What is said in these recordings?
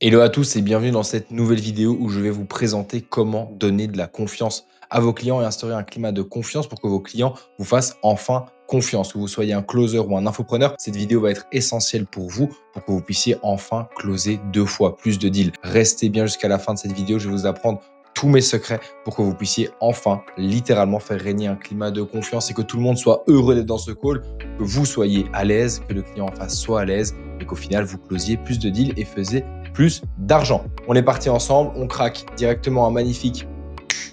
Hello à tous et bienvenue dans cette nouvelle vidéo où je vais vous présenter comment donner de la confiance à vos clients et instaurer un climat de confiance pour que vos clients vous fassent enfin confiance. Que vous soyez un closer ou un infopreneur, cette vidéo va être essentielle pour vous pour que vous puissiez enfin closer 2 fois plus de deals. Restez bien jusqu'à la fin de cette vidéo, je vais vous apprendre tous mes secrets pour que vous puissiez enfin littéralement faire régner un climat de confiance et que tout le monde soit heureux d'être dans ce call, que vous soyez à l'aise, que le client en face soit à l'aise et qu'au final vous closiez plus de deals et faisiez plus d'argent. On est parti ensemble, on craque directement un magnifique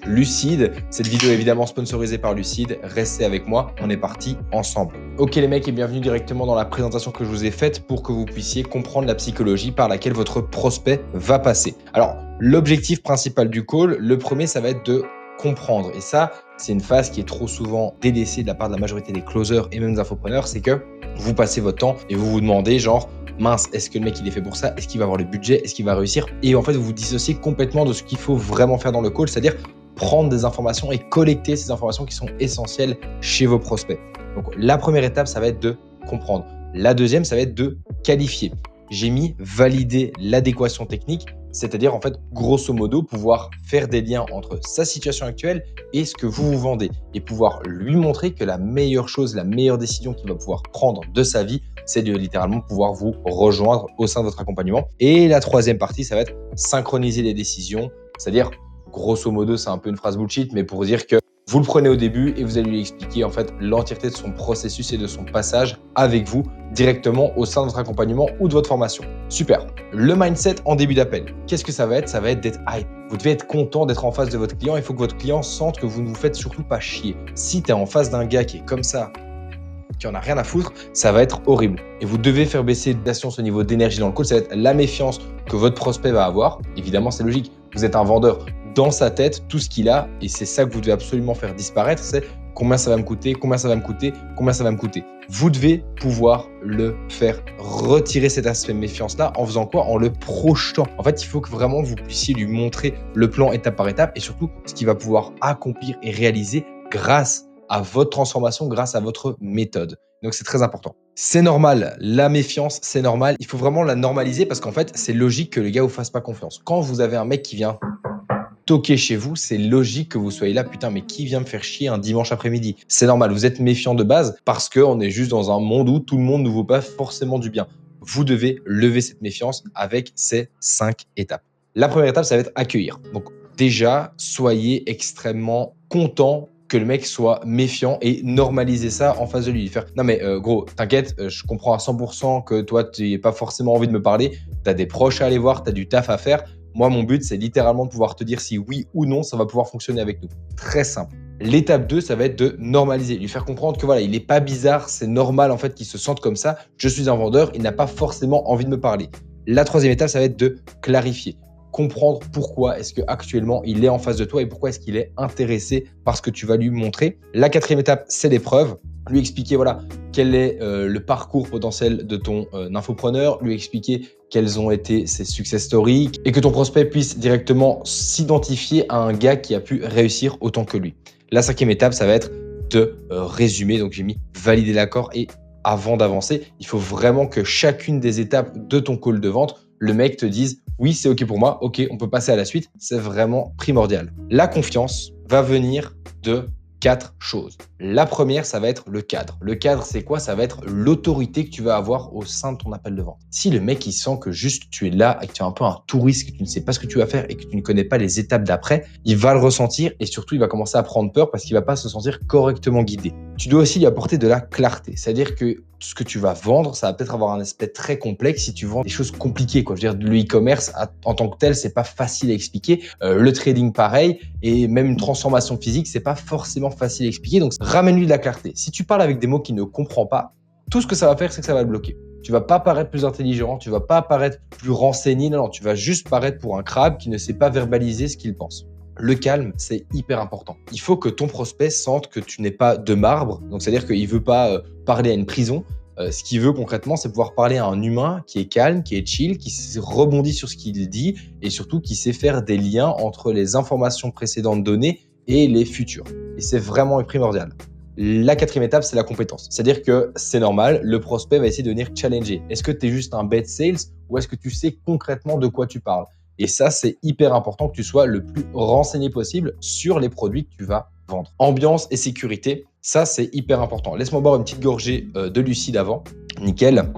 Lucide. Cette vidéo est évidemment sponsorisée par Lucide. Restez avec moi, on est parti ensemble. Ok les mecs et bienvenue directement dans la présentation que je vous ai faite pour que vous puissiez comprendre la psychologie par laquelle votre prospect va passer. Alors, l'objectif principal du call, le premier, ça va être de comprendre. Et ça, c'est une phase qui est trop souvent délaissée de la part de la majorité des closers et même des infopreneurs, c'est que vous passez votre temps et vous vous demandez genre, mince, est-ce que le mec il est fait pour ça? Est-ce qu'il va avoir le budget? Est-ce qu'il va réussir? Et en fait, vous vous dissociez complètement de ce qu'il faut vraiment faire dans le call, c'est-à-dire prendre des informations et collecter ces informations qui sont essentielles chez vos prospects. Donc, la première étape, ça va être de comprendre. La deuxième, ça va être de qualifier. J'ai mis valider l'adéquation technique, c'est-à-dire en fait, grosso modo, pouvoir faire des liens entre sa situation actuelle et ce que vous vendez et pouvoir lui montrer que la meilleure chose, la meilleure décision qu'il va pouvoir prendre de sa vie, c'est de littéralement pouvoir vous rejoindre au sein de votre accompagnement. Et la troisième partie, ça va être synchroniser les décisions, c'est-à-dire grosso modo, c'est un peu une phrase bullshit, mais pour dire que vous le prenez au début et vous allez lui expliquer en fait l'entièreté de son processus et de son passage avec vous directement au sein de votre accompagnement ou de votre formation. Super. Le mindset en début d'appel. Qu'est-ce que ça va être? Ça va être d'être hype. Vous devez être content d'être en face de votre client. Il faut que votre client sente que vous ne vous faites surtout pas chier. Si tu es en face d'un gars qui est comme ça, qui en a rien à foutre, ça va être horrible. Et vous devez faire baisser ce niveau d'énergie dans le call. Ça va être la méfiance que votre prospect va avoir. Évidemment, c'est logique. Vous êtes un vendeur. Dans sa tête, tout ce qu'il a, et c'est ça que vous devez absolument faire disparaître, c'est combien ça va me coûter, combien ça va me coûter, combien ça va me coûter. Vous devez pouvoir le faire retirer cet aspect de méfiance-là en faisant quoi? En le projetant. En fait, il faut que vraiment vous puissiez lui montrer le plan étape par étape et surtout ce qu'il va pouvoir accomplir et réaliser grâce à votre transformation, grâce à votre méthode. Donc, c'est très important. C'est normal, la méfiance, c'est normal. Il faut vraiment la normaliser parce qu'en fait, c'est logique que le gars vous fasse pas confiance. Quand vous avez un mec qui vient toquer chez vous, c'est logique que vous soyez là, putain, mais qui vient me faire chier un dimanche après-midi? C'est normal, vous êtes méfiant de base parce qu'on est juste dans un monde où tout le monde ne vaut pas forcément du bien. Vous devez lever cette méfiance avec ces 5 étapes. La première étape, ça va être accueillir. Donc déjà, soyez extrêmement content que le mec soit méfiant et normaliser ça en face de lui. Faire non mais gros, t'inquiète, je comprends à 100% que toi, tu n'as pas forcément envie de me parler, tu as des proches à aller voir, tu as du taf à faire. Moi, mon but, c'est littéralement de pouvoir te dire si oui ou non, ça va pouvoir fonctionner avec nous. Très simple. L'étape 2, ça va être de normaliser, lui faire comprendre que voilà, il n'est pas bizarre, c'est normal en fait qu'il se sente comme ça. Je suis un vendeur, il n'a pas forcément envie de me parler. La troisième étape, ça va être de clarifier. Comprendre pourquoi est-ce qu'actuellement il est en face de toi et pourquoi est-ce qu'il est intéressé par ce que tu vas lui montrer. La quatrième étape, c'est l'épreuve. Lui expliquer voilà, quel est le parcours potentiel de ton infopreneur, lui expliquer quelles ont été ses success stories et que ton prospect puisse directement s'identifier à un gars qui a pu réussir autant que lui. La cinquième étape, ça va être de résumer. Donc, j'ai mis valider l'accord et avant d'avancer, il faut vraiment que chacune des étapes de ton call de vente, le mec te dise oui, c'est OK pour moi, OK, on peut passer à la suite. C'est vraiment primordial. La confiance va venir de 4 choses. La première, ça va être le cadre. Le cadre, c'est quoi? Ça va être l'autorité que tu vas avoir au sein de ton appel de vente. Si le mec, il sent que juste tu es là et que tu es un peu un touriste, que tu ne sais pas ce que tu vas faire et que tu ne connais pas les étapes d'après, il va le ressentir et surtout, il va commencer à prendre peur parce qu'il va pas se sentir correctement guidé. Tu dois aussi lui apporter de la clarté. C'est-à-dire que ce que tu vas vendre, ça va peut-être avoir un aspect très complexe si tu vends des choses compliquées, quoi. Je veux dire, le e-commerce en tant que tel, c'est pas facile à expliquer. Le trading, pareil, et même une transformation physique, c'est pas forcément facile à expliquer. Donc, ramène-lui de la clarté. Si tu parles avec des mots qu'il ne comprend pas, tout ce que ça va faire, c'est que ça va le bloquer. Tu vas pas paraître plus intelligent, tu vas pas paraître plus renseigné. Non, tu vas juste paraître pour un crabe qui ne sait pas verbaliser ce qu'il pense. Le calme, c'est hyper important. Il faut que ton prospect sente que tu n'es pas de marbre. Donc, c'est-à-dire qu'il ne veut pas parler à une prison. Ce qu'il veut concrètement, c'est pouvoir parler à un humain qui est calme, qui est chill, qui rebondit sur ce qu'il dit et surtout qui sait faire des liens entre les informations précédentes données et les futures. Et c'est vraiment primordial. La quatrième étape, c'est la compétence. C'est-à-dire que c'est normal, le prospect va essayer de venir challenger. Est-ce que tu es juste un bête sales ou est-ce que tu sais concrètement de quoi tu parles? Et ça, c'est hyper important que tu sois le plus renseigné possible sur les produits que tu vas vendre. Ambiance et sécurité, ça, c'est hyper important. Laisse-moi boire une petite gorgée de lucide avant. Nickel.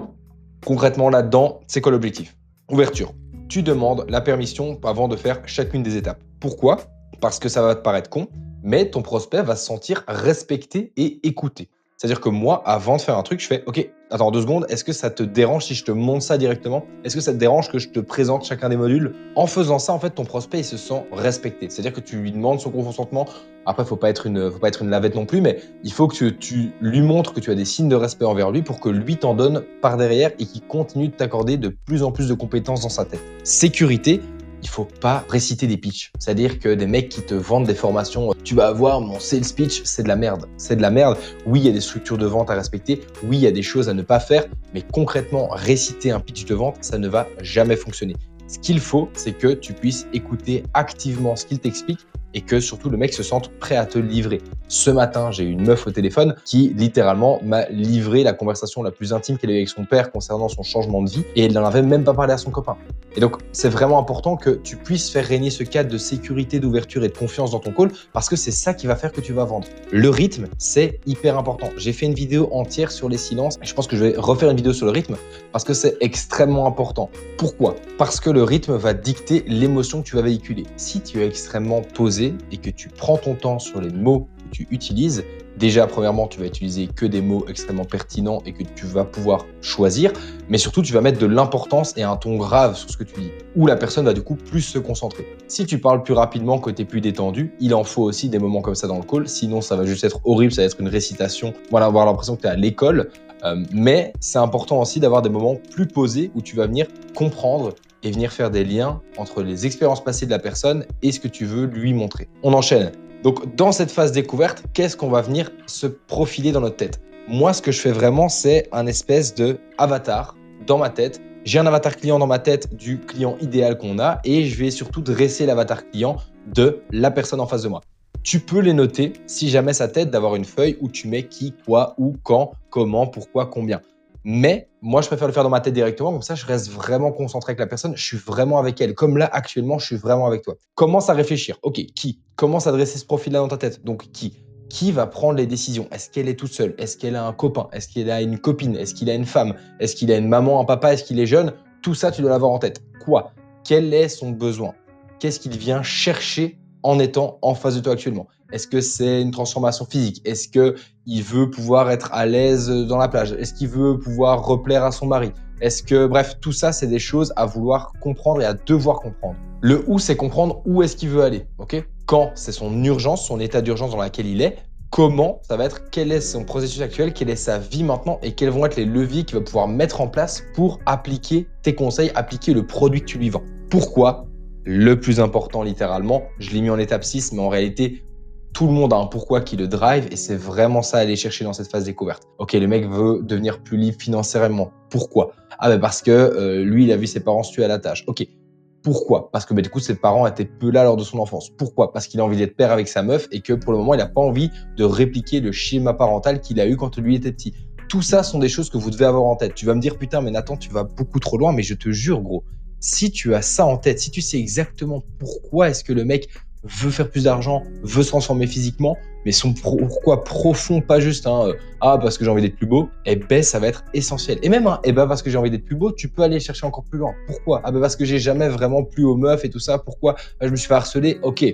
Concrètement, là-dedans, c'est quoi l'objectif? Ouverture. Tu demandes la permission avant de faire chacune des étapes. Pourquoi? Parce que ça va te paraître con, mais ton prospect va se sentir respecté et écouté. C'est-à-dire que moi, avant de faire un truc, je fais « Ok, attends 2 secondes, est-ce que ça te dérange si je te montre ça directement? Est-ce que ça te dérange que je te présente chacun des modules ?» En faisant ça, en fait, ton prospect, il se sent respecté. C'est-à-dire que tu lui demandes son consentement. Après, faut pas être une lavette non plus, mais il faut que tu lui montres que tu as des signes de respect envers lui pour que lui t'en donne par derrière et qu'il continue de t'accorder de plus en plus de compétences dans sa tête. Sécurité. Il faut pas réciter des pitchs. C'est-à-dire que des mecs qui te vendent des formations, tu vas avoir mon sales pitch, c'est de la merde. C'est de la merde. Oui, il y a des structures de vente à respecter. Oui, il y a des choses à ne pas faire. Mais concrètement, réciter un pitch de vente, ça ne va jamais fonctionner. Ce qu'il faut, c'est que tu puisses écouter activement ce qu'il t'explique et que surtout le mec se sente prêt à te livrer. Ce matin, j'ai eu une meuf au téléphone qui littéralement m'a livré la conversation la plus intime qu'elle a eu avec son père concernant son changement de vie et elle n'en avait même pas parlé à son copain. Et donc, c'est vraiment important que tu puisses faire régner ce cadre de sécurité, d'ouverture et de confiance dans ton call parce que c'est ça qui va faire que tu vas vendre. Le rythme, c'est hyper important. J'ai fait une vidéo entière sur les silences et je pense que je vais refaire une vidéo sur le rythme parce que c'est extrêmement important. Pourquoi? Parce que le rythme va dicter l'émotion que tu vas véhiculer. Si tu es extrêmement posé et que tu prends ton temps sur les mots que tu utilises, déjà, premièrement, tu vas utiliser que des mots extrêmement pertinents et que tu vas pouvoir choisir, mais surtout, tu vas mettre de l'importance et un ton grave sur ce que tu dis, où la personne va du coup plus se concentrer. Si tu parles plus rapidement, que tu es plus détendu, il en faut aussi des moments comme ça dans le call, sinon ça va juste être horrible, ça va être une récitation, voilà, avoir l'impression que tu es à l'école, mais c'est important aussi d'avoir des moments plus posés où tu vas venir comprendre et venir faire des liens entre les expériences passées de la personne et ce que tu veux lui montrer. On enchaîne. Donc, dans cette phase découverte, qu'est-ce qu'on va venir se profiler dans notre tête? Moi, ce que je fais vraiment, c'est un espèce de avatar dans ma tête. J'ai un avatar client dans ma tête du client idéal qu'on a et je vais surtout dresser l'avatar client de la personne en face de moi. Tu peux les noter si jamais ça t'aide d'avoir une feuille où tu mets qui, quoi, où, quand, comment, pourquoi, combien. Mais moi, je préfère le faire dans ma tête directement, comme ça, je reste vraiment concentré avec la personne, je suis vraiment avec elle. Comme là, actuellement, je suis vraiment avec toi. Commence à réfléchir. Ok, qui? Commence à dresser ce profil-là dans ta tête. Donc, qui? Qui va prendre les décisions? Est-ce qu'elle est toute seule? Est-ce qu'elle a un copain? Est-ce qu'elle a une copine? Est-ce qu'il a une femme? Est-ce qu'il a une maman, un papa? Est-ce qu'il est jeune? Tout ça, tu dois l'avoir en tête. Quoi? Quel est son besoin? Qu'est-ce qu'il vient chercher en étant en face de toi actuellement? Est-ce que c'est une transformation physique? Est-ce qu'il veut pouvoir être à l'aise dans la plage? Est-ce qu'il veut pouvoir replaire à son mari? Est-ce que, bref, tout ça, c'est des choses à vouloir comprendre et à devoir comprendre. Le où, c'est comprendre où est-ce qu'il veut aller. Ok? Quand, c'est son urgence, son état d'urgence dans lequel il est. Comment, ça va être quel est son processus actuel, quelle est sa vie maintenant et quels vont être les leviers qu'il va pouvoir mettre en place pour appliquer tes conseils, appliquer le produit que tu lui vends. Pourquoi? Le plus important, littéralement, je l'ai mis en étape 6, mais en réalité, tout le monde a un pourquoi qui le drive et c'est vraiment ça à aller chercher dans cette phase découverte. Ok, le mec veut devenir plus libre financièrement. Pourquoi? Ah ben parce que lui, il a vu ses parents se tuer à la tâche. Ok. Pourquoi? Parce que du coup, ses parents étaient peu là lors de son enfance. Pourquoi? Parce qu'il a envie d'être père avec sa meuf et que pour le moment, il n'a pas envie de répliquer le schéma parental qu'il a eu quand lui était petit. Tout ça sont des choses que vous devez avoir en tête. Tu vas me dire, putain, mais Nathan, tu vas beaucoup trop loin, mais je te jure, gros, si tu as ça en tête, si tu sais exactement pourquoi est-ce que le mec veut faire plus d'argent, veut se transformer physiquement, mais son pourquoi profond, pas juste parce que j'ai envie d'être plus beau, eh ben ça va être essentiel. Et même parce que j'ai envie d'être plus beau, tu peux aller chercher encore plus loin. Pourquoi? Parce que j'ai jamais vraiment plu aux meufs et tout ça. Pourquoi? Je me suis fait harceler. Ok,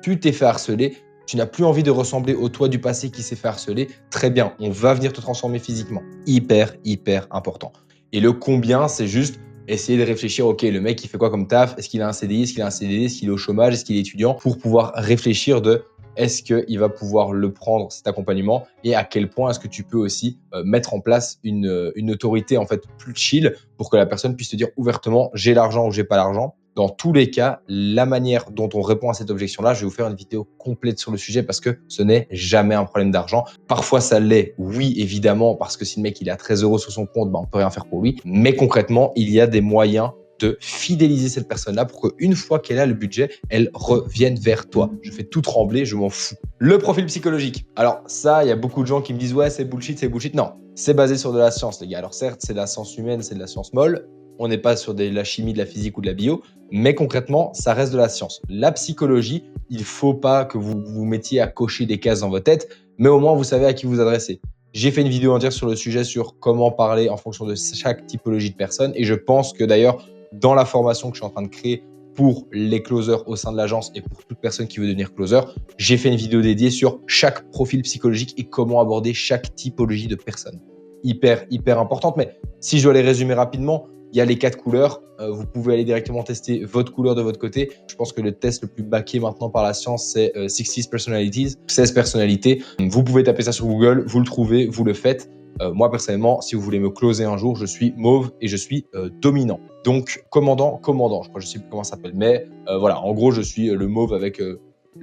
tu t'es fait harceler. Tu n'as plus envie de ressembler au toi du passé qui s'est fait harceler. Très bien, on va venir te transformer physiquement. Hyper, hyper important. Et le combien, c'est juste essayer de réfléchir, ok, le mec, il fait quoi comme taf? Est-ce qu'il a un CDI? Est-ce qu'il a un CDD? Est-ce qu'il est au chômage? Est-ce qu'il est étudiant? Pour pouvoir réfléchir de est-ce qu'il va pouvoir le prendre, cet accompagnement? Et à quel point est-ce que tu peux aussi mettre en place une autorité en fait plus chill pour que la personne puisse te dire ouvertement, j'ai l'argent ou j'ai pas l'argent. Dans tous les cas, la manière dont on répond à cette objection-là, je vais vous faire une vidéo complète sur le sujet parce que ce n'est jamais un problème d'argent. Parfois, ça l'est, oui, évidemment, parce que si le mec il a 13 € sur son compte, on peut rien faire pour lui. Mais concrètement, il y a des moyens de fidéliser cette personne-là pour qu'une fois qu'elle a le budget, elle revienne vers toi. Je fais tout trembler, je m'en fous. Le profil psychologique. Alors ça, il y a beaucoup de gens qui me disent « Ouais, c'est bullshit, c'est bullshit ». Non, c'est basé sur de la science, les gars. Alors certes, c'est de la science humaine, c'est de la science molle. On n'est pas sur de la chimie, de la physique ou de la bio, mais concrètement, ça reste de la science. La psychologie, il ne faut pas que vous vous mettiez à cocher des cases dans votre tête, mais au moins, vous savez à qui vous adresser. J'ai fait une vidéo entière sur le sujet, sur comment parler en fonction de chaque typologie de personne. Et je pense que d'ailleurs, dans la formation que je suis en train de créer pour les closers au sein de l'agence et pour toute personne qui veut devenir closer, j'ai fait une vidéo dédiée sur chaque profil psychologique et comment aborder chaque typologie de personne. Hyper importante. Mais si je dois les résumer rapidement, il y a les 4 couleurs. Vous pouvez aller directement tester votre couleur de votre côté. Je pense que le test le plus backé maintenant par la science, c'est 60 personalities, 16 personnalités. Vous pouvez taper ça sur Google, vous le trouvez, vous le faites. Moi, personnellement, si vous voulez me closer un jour, je suis mauve et je suis dominant. Donc, commandant, je crois que je ne sais plus comment ça s'appelle. Mais voilà, en gros, je suis le mauve avec le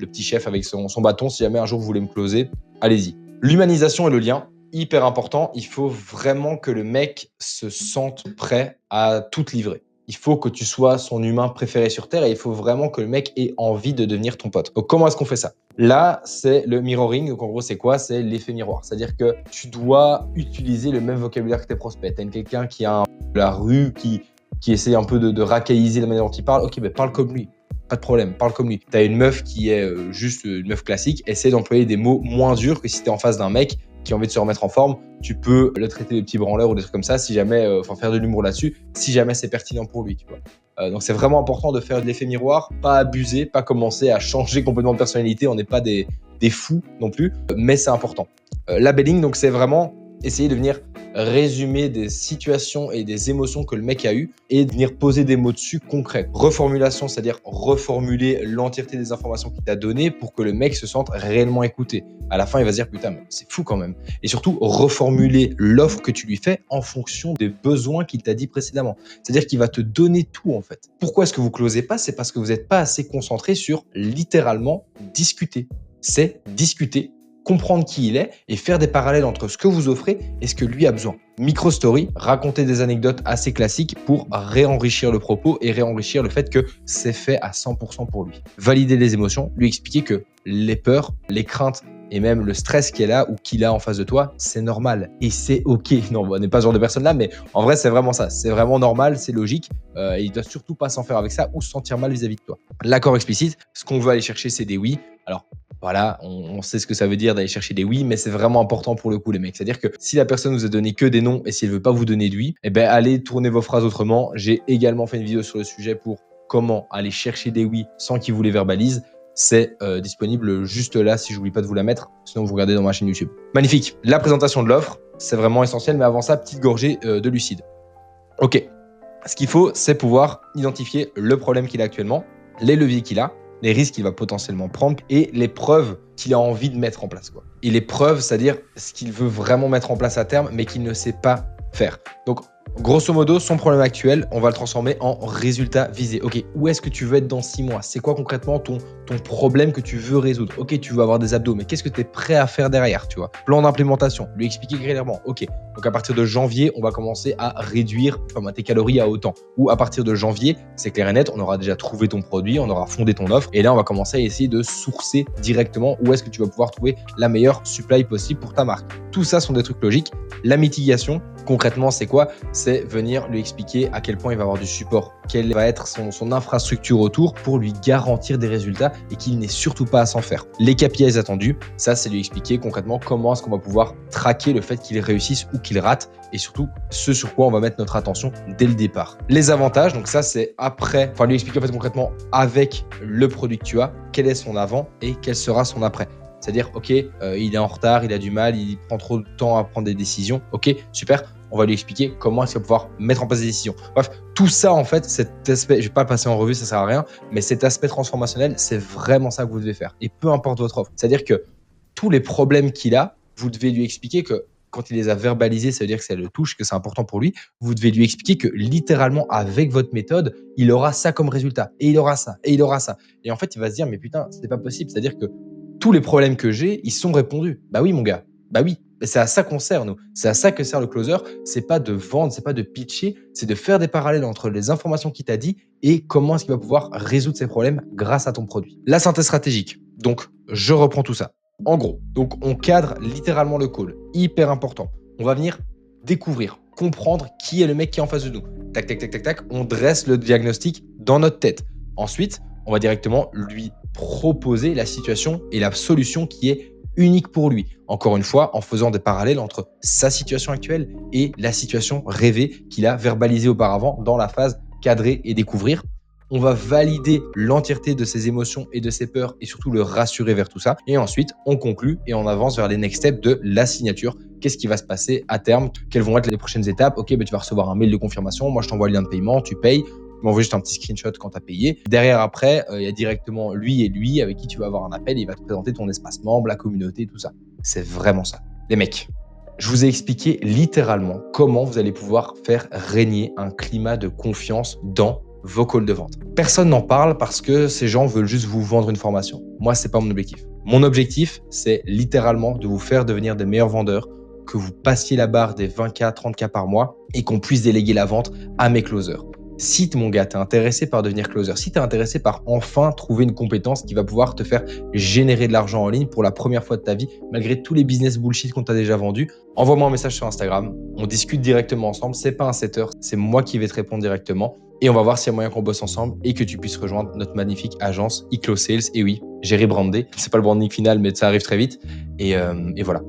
petit chef avec son bâton. Si jamais un jour vous voulez me closer, allez-y. L'humanisation et le lien. Hyper important, il faut vraiment que le mec se sente prêt à tout te livrer. Il faut que tu sois son humain préféré sur Terre et il faut vraiment que le mec ait envie de devenir ton pote. Donc, comment est-ce qu'on fait ça? Là, c'est le mirroring. Donc, en gros, c'est quoi? C'est l'effet miroir. C'est-à-dire que tu dois utiliser le même vocabulaire que tes prospects. Tu as quelqu'un qui a la rue, qui essaie un peu de racailliser la manière dont il parle. Ok, ben parle comme lui. Pas de problème, parle comme lui. Tu as une meuf qui est juste une meuf classique. Essaie d'employer des mots moins durs que si tu es en face d'un mec qui a envie de se remettre en forme, tu peux le traiter de petit branleur ou des trucs comme ça, si jamais, faire de l'humour là-dessus, si jamais c'est pertinent pour lui, tu vois. Donc c'est vraiment important de faire de l'effet miroir, pas abuser, pas commencer à changer complètement de personnalité, on n'est pas des fous non plus, mais c'est important. Labelling, donc c'est vraiment essayer de venir résumer des situations et des émotions que le mec a eues et de venir poser des mots dessus concrets. Reformulation, c'est-à-dire reformuler l'entièreté des informations qu'il t'a données pour que le mec se sente réellement écouté. À la fin, il va se dire « Putain, mais c'est fou quand même ». Et surtout, reformuler l'offre que tu lui fais en fonction des besoins qu'il t'a dit précédemment. C'est-à-dire qu'il va te donner tout en fait. Pourquoi est-ce que vous closez pas? C'est parce que vous n'êtes pas assez concentré sur littéralement discuter. C'est discuter, comprendre qui il est et faire des parallèles entre ce que vous offrez et ce que lui a besoin. Micro-story, raconter des anecdotes assez classiques pour réenrichir le propos et réenrichir le fait que c'est fait à 100% pour lui. Valider les émotions, lui expliquer que les peurs, les craintes et même le stress qu'il a ou qu'il a en face de toi, c'est normal et c'est ok. Non, on n'est pas ce genre de personne là, mais en vrai, c'est vraiment ça. C'est vraiment normal, c'est logique et il doit surtout pas s'en faire avec ça ou se sentir mal vis-à-vis de toi. L'accord explicite, ce qu'on veut aller chercher, c'est des oui. Alors, voilà, on sait ce que ça veut dire d'aller chercher des oui, mais c'est vraiment important pour le coup, les mecs. C'est-à-dire que si la personne vous a donné que des non et si elle veut pas vous donner de oui, eh ben, allez tourner vos phrases autrement. J'ai également fait une vidéo sur le sujet pour comment aller chercher des oui sans qu'ils vous les verbalisent. C'est disponible juste là si j'oublie pas de vous la mettre, sinon vous regardez dans ma chaîne YouTube. Magnifique. La présentation de l'offre, c'est vraiment essentiel, mais avant ça, petite gorgée de lucide. Ok, ce qu'il faut, c'est pouvoir identifier le problème qu'il a actuellement, les leviers qu'il a, les risques qu'il va potentiellement prendre et les preuves qu'il a envie de mettre en place, quoi. Et les preuves, c'est-à-dire ce qu'il veut vraiment mettre en place à terme, mais qu'il ne sait pas faire. Donc, grosso modo, son problème actuel, on va le transformer en résultat visé. Ok, où est-ce que tu veux être dans 6 mois? C'est quoi concrètement ton problème que tu veux résoudre? Ok, tu veux avoir des abdos, mais qu'est-ce que tu es prêt à faire derrière, tu vois? Plan d'implémentation, lui expliquer clairement. Ok, donc à partir de janvier, on va commencer à réduire tes calories à autant. Ou à partir de janvier, c'est clair et net, on aura déjà trouvé ton produit, on aura fondé ton offre, et là, on va commencer à essayer de sourcer directement où est-ce que tu vas pouvoir trouver la meilleure supply possible pour ta marque. Tout ça sont des trucs logiques. La mitigation, concrètement, c'est quoi? C'est venir lui expliquer à quel point il va avoir du support, quelle va être son infrastructure autour pour lui garantir des résultats et qu'il n'ait surtout pas à s'en faire. Les KPIs attendus, ça, c'est lui expliquer concrètement comment est-ce qu'on va pouvoir traquer le fait qu'il réussisse ou qu'il rate et surtout ce sur quoi on va mettre notre attention dès le départ. Les avantages, donc ça, c'est après, enfin lui expliquer en fait concrètement avec le produit que tu as, quel est son avant et quel sera son après. C'est-à-dire, ok, il est en retard, il a du mal, il prend trop de temps à prendre des décisions. Ok, super. On va lui expliquer comment est-ce qu'il va pouvoir mettre en place des décisions. Bref, tout ça, en fait, cet aspect, je ne vais pas passer en revue, ça sert à rien, mais cet aspect transformationnel, c'est vraiment ça que vous devez faire. Et peu importe votre offre. C'est-à-dire que tous les problèmes qu'il a, vous devez lui expliquer que quand il les a verbalisés, ça veut dire que ça le touche, que c'est important pour lui. Vous devez lui expliquer que littéralement, avec votre méthode, il aura ça comme résultat. Et il aura ça. Et il aura ça. Et en fait, il va se dire, mais putain, c'est pas possible. C'est-à-dire que tous les problèmes que j'ai, ils sont répondus. Bah oui, mon gars. Bah oui. C'est à ça qu'on sert, nous. C'est à ça que sert le closer. C'est pas de vendre, c'est pas de pitcher, c'est de faire des parallèles entre les informations qu'il t'a dit et comment est-ce qu'il va pouvoir résoudre ses problèmes grâce à ton produit. La synthèse stratégique. Donc, je reprends tout ça. En gros, donc on cadre littéralement le call. Hyper important. On va venir découvrir, comprendre qui est le mec qui est en face de nous. Tac, tac, tac, tac, tac. On dresse le diagnostic dans notre tête. Ensuite, on va directement lui proposer la situation et la solution qui est unique pour lui. Encore une fois, en faisant des parallèles entre sa situation actuelle et la situation rêvée qu'il a verbalisée auparavant dans la phase cadrer et découvrir. On va valider l'entièreté de ses émotions et de ses peurs et surtout le rassurer vers tout ça. Et ensuite, on conclut et on avance vers les next steps de la signature. Qu'est-ce qui va se passer à terme? Quelles vont être les prochaines étapes? Ok, tu vas recevoir un mail de confirmation. Moi, je t'envoie le lien de paiement, tu payes. Tu m'envoies juste un petit screenshot quand tu as payé. Derrière, après, il y a directement lui et lui avec qui tu vas avoir un appel. Il va te présenter ton espace membre, la communauté, tout ça. C'est vraiment ça. Les mecs, je vous ai expliqué littéralement comment vous allez pouvoir faire régner un climat de confiance dans vos calls de vente. Personne n'en parle parce que ces gens veulent juste vous vendre une formation. Moi, c'est pas mon objectif. Mon objectif, c'est littéralement de vous faire devenir des meilleurs vendeurs, que vous passiez la barre des 20K, 30K par mois et qu'on puisse déléguer la vente à mes closers. Si mon gars, t'es intéressé par devenir closer, si t'es intéressé par enfin trouver une compétence qui va pouvoir te faire générer de l'argent en ligne pour la première fois de ta vie, malgré tous les business bullshit qu'on t'a déjà vendus, envoie-moi un message sur Instagram. On discute directement ensemble. C'est pas un setter, c'est moi qui vais te répondre directement. Et on va voir s'il y a moyen qu'on bosse ensemble et que tu puisses rejoindre notre magnifique agence eClose Sales. Et oui, j'ai rebrandé. C'est pas le branding final, mais ça arrive très vite. Et voilà.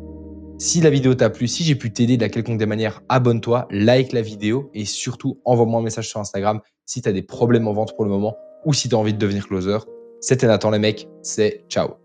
Si la vidéo t'a plu, si j'ai pu t'aider de la quelconque des manières, abonne-toi, like la vidéo et surtout envoie-moi un message sur Instagram si tu as des problèmes en vente pour le moment ou si tu as envie de devenir closer. C'était Nathan les mecs, c'est ciao.